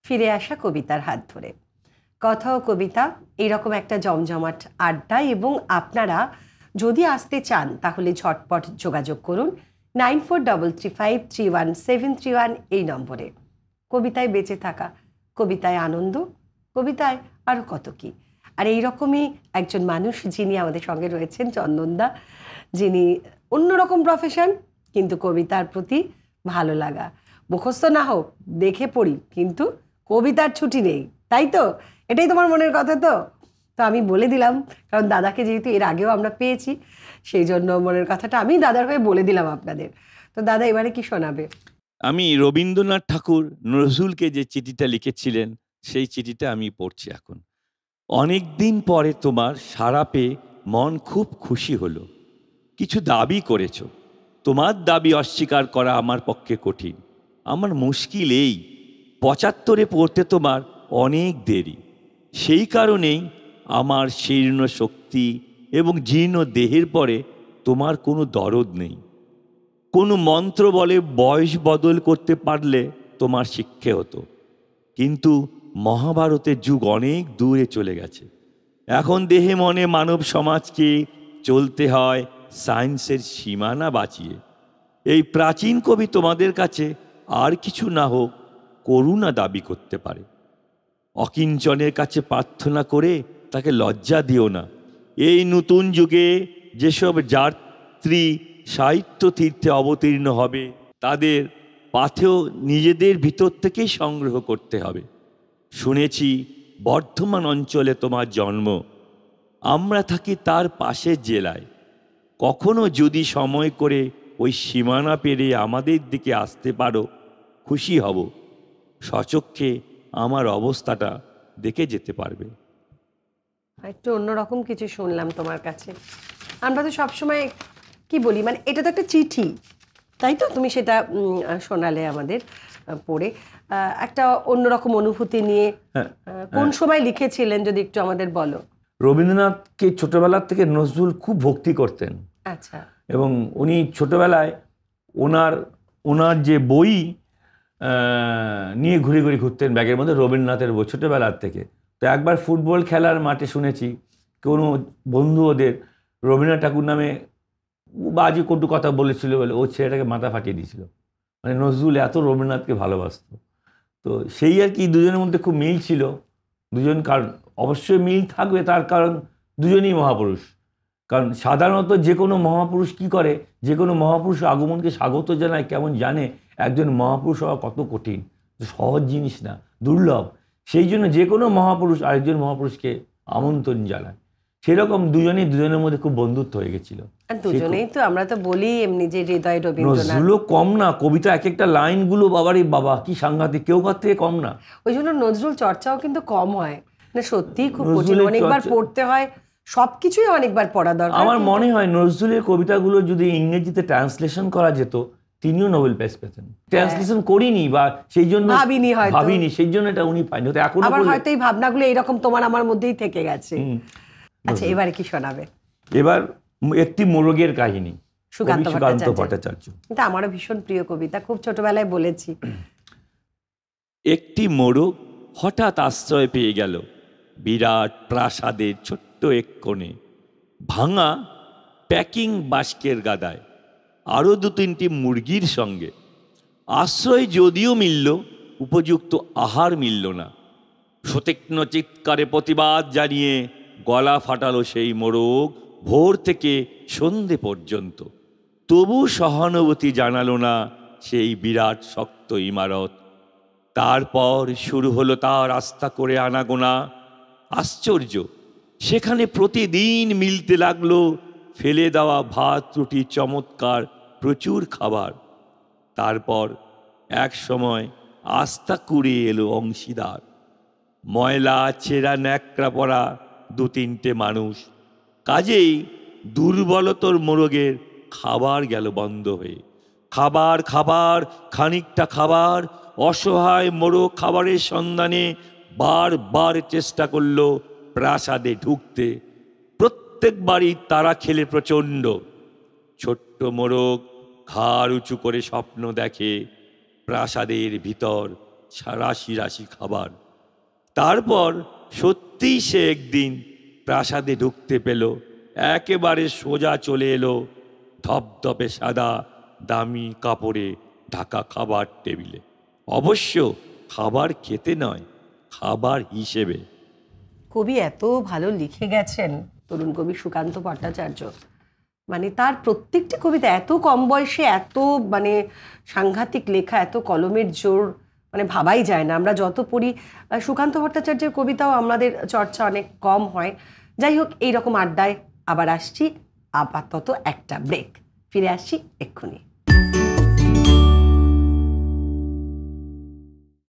ফিরে আসা কবিতার হাত ধরে। কথা ও কবিতা এইরকম একটা জমজমাট আড্ডা, এবং আপনারা যদি আসতে চান তাহলে ঝটপট যোগাযোগ করুন 9433531731 এই নম্বরে। কবিতায় বেঁচে থাকা, কবিতায় আনন্দ, কবিতায় আরও কত কী। আর এইরকমই একজন মানুষ যিনি আমাদের সঙ্গে রয়েছেন, চন্দনদা, যিনি অন্যরকম প্রফেশন, কিন্তু কবিতার প্রতি ভালো লাগা। মুখস্থ না হোক, দেখে পড়ি, কিন্তু কবিতার ছুটি নেই, তাই তো? এটাই তোমার মনের কথা তো? তো আমি বলে দিলাম, কারণ দাদাকে যেহেতু এর আগেও আমরা পেয়েছি, সেই জন্য মনের কথাটা আমি দাদার হয়ে বলে দিলাম আপনাদের। তো দাদা এবারে কি শোনাবে? আমি রবীন্দ্রনাথ ঠাকুর নজরুলকে যে চিঠিটা লিখেছিলেন সেই চিঠিটা আমি পড়ছি এখন। অনেক দিন পরে তোমার সাড়া পেয়ে মন খুব খুশি হলো। কিছু দাবি করেছ, তোমার দাবি অস্বীকার করা আমার পক্ষে কঠিন। আমার মুশকিল এই, 75-এ পড়তে তোমার অনেক দেরি। সেই কারণেই আমার শীর্ণ শক্তি এবং জীর্ণ দেহের পরে তোমার কোনো দরদ নেই। কোনো মন্ত্র বলে বয়স বদল করতে পারলে তোমার শিক্ষে হতো, কিন্তু মহাভারতের যুগ অনেক দূরে চলে গেছে। এখন দেহে মনে মানব সমাজকে চলতে হয় সায়েন্সের সীমানা বাঁচিয়ে। এই প্রাচীন কবি তোমাদের কাছে আর কিছু না হোক করুণা দাবি করতে পারে। অকিঞ্চনের কাছে প্রার্থনা করে তাকে লজ্জা দিও না। এই নতুন যুগে যেসব যাত্রী সাহিত্য তীর্থে অবতীর্ণ হবে তাদের পাথেও নিজেদের ভিতর থেকেই সংগ্রহ করতে হবে। শুনেছি বর্ধমান অঞ্চলে তোমার জন্ম, আমরা থাকি তার পাশের জেলায়। কখনো যদি সময় করে ওই সীমানা পেরিয়ে আমাদের দিকে আসতে পারো, খুশি হব। সচক্ষে আমার অবস্থাটা দেখে যেতে পারবে। একটু অন্যরকম কিছু শুনলাম তোমার কাছে। আমরা তো সবসময় কি বলি, মানে এটা তো একটা চিঠি, তাই তো? তুমি সেটা শোনালে আমাদের পড়ে, একটা অন্যরকম অনুভূতি নিয়ে। কোন সময় লিখেছিলেন যদি একটু আমাদের বলো? রবীন্দ্রনাথকে ছোটবেলার থেকে নজরুল খুব ভক্তি করতেন। আচ্ছা। এবং উনি ছোটবেলায় ওনার যে বই নিয়ে ঘুরে ঘুরে ঘুরতেন ব্যাগের মধ্যে, রবীন্দ্রনাথের বই, ছোটবেলার থেকে। তো একবার ফুটবল খেলার মাঠে শুনেছি কোনো বন্ধু ওদের রবীন্দ্রনাথ ঠাকুর নামে বাজে কটু কথা বলেছিল বলে ও ছেলেটাকে মাথা ফাটিয়ে দিয়েছিল। মানে নজরুল এত রবীন্দ্রনাথকে ভালোবাসত। তো সেই আর কি, দুজনের মধ্যে খুব মিল ছিল। দুজন, কারণ অবশ্যই মিল থাকবে, তার কারণ দুজনই মহাপুরুষ। কারণ সাধারণত যে কোনো মহাপুরুষ কি করে, যে কোনো মহাপুরুষ আগমনকে স্বাগত জানায়, কেমন জানে একজন মহাপুরুষ হওয়া কত কঠিন, সহজ জিনিস না, দুর্লভ। সেই জন্য যে কোনো মহাপুরুষ আরেকজন মহাপুরুষকে আমন্ত্রণ জানায়। সেরকম দুজনের মধ্যে খুব বন্ধুত্ব হয়ে গেছিল। দুজনেই তো, আমরা তো বলি এমনি যে হৃদয় রবীন্দ্রনাথ। নজরুলও কম না, কবিতা এক একটা লাইনগুলো বাবারে বাবা কি সাংঘাতিক, কেউ কার থেকে কম না। ওই জন্য নজরুল চর্চাও কিন্তু কম হয় না, সত্যিই খুব কঠিন, অনেকবার পড়তে হয়, সবকিছুই অনেকবার পড়া দরকার। আমার মনে হয় নজরুলের কবিতাগুলো যদি ইংরেজিতে ট্রান্সলেশন করা যেত, তিনিও নোবেল প্রাইজ পেতেন। ট্রান্সলেশন করিনি বা সেই জন্য ভাবিনি, সেই জন্য এটা উনি পাইনি। এখন আবার হয়তো এই ভাবনাগুলো এইরকম তোমার আমার মধ্যেই থেকে গেছে। আচ্ছা, এবারে কি শোনাবে? এবার একটি মোরগের কাহিনী, সুকান্ত ভট্টাচার্য। এটা আমারও ভীষণ প্রিয় কবিতা, খুব ছোটবেলায় বলেছি। একটি মোরগ হঠাৎ আশ্রয় পেয়ে গেল বিরাট প্রাসাদের ছোট্ট এক কোণে, ভাঙা প্যাকিং বাস্কের গাদায়, আরও 2-3টি মুরগির সঙ্গে। আশ্রয় যদিও মিলল, উপযুক্ত আহার মিলল না। সতীক্ষ্ণ চিৎকারে প্রতিবাদ জানিয়ে গলা ফাটালো সেই মোরগ ভোর থেকে সন্ধে পর্যন্ত। তবু সহানুভূতি জানালো না সেই বিরাট শক্ত ইমারত। তারপর শুরু হলো তার আস্থা করে আনাগোনা। আশ্চর্য, সেখানে প্রতিদিন মিলতে লাগলো ফেলে দেওয়া ভাত রুটি, চমৎকার প্রচুর খাবার। তারপর এক সময় আস্থা কুড়িয়ে এলো অংশীদার, ময়লা ছেঁড়া ন্যাকড়া পরা 2-3টে মানুষ। কাজেই দুর্বলতর মোরগের খাবার গেল বন্ধ হয়ে। খাবার খানিকটা খাবার। অসহায় মোরগ খাবারের সন্ধানে বারবার চেষ্টা করল প্রাসাদে ঢুকতে। প্রত্যেকবারই তারা খেলে প্রচণ্ড। ছোট্ট মোরগ ঘাড় উঁচু করে স্বপ্ন দেখে প্রাসাদের ভিতর রাশি রাশি খাবার। তারপর সত্যিই সে একদিন প্রাসাদে ঢুকতে পেল, একেবারে সোজা চলে এলো ধপধপে সাদা দামি কাপড়ে ঢাকা খাবার টেবিলে। অবশ্য খাবার খেতে নয়, খাবার হিসেবে। কবি এত ভালো লিখে গেছেন, তরুণ কবি সুকান্ত ভট্টাচার্য। মানে তার প্রত্যেকটি কবিতা এত কম বয়সে এত মানে সাংঘাতিক লেখা, এত কলমের জোর, মানে ভাবাই যায় না। আমরা যত পড়ি সুকান্ত ভট্টাচার্যের কবিতাও আমাদের চর্চা অনেক কম হয়। যাই হোক, এইরকম আড্ডায় আবার আসছি। আপাতত একটা ব্রেক, ফিরে আসছি এক্ষুনি।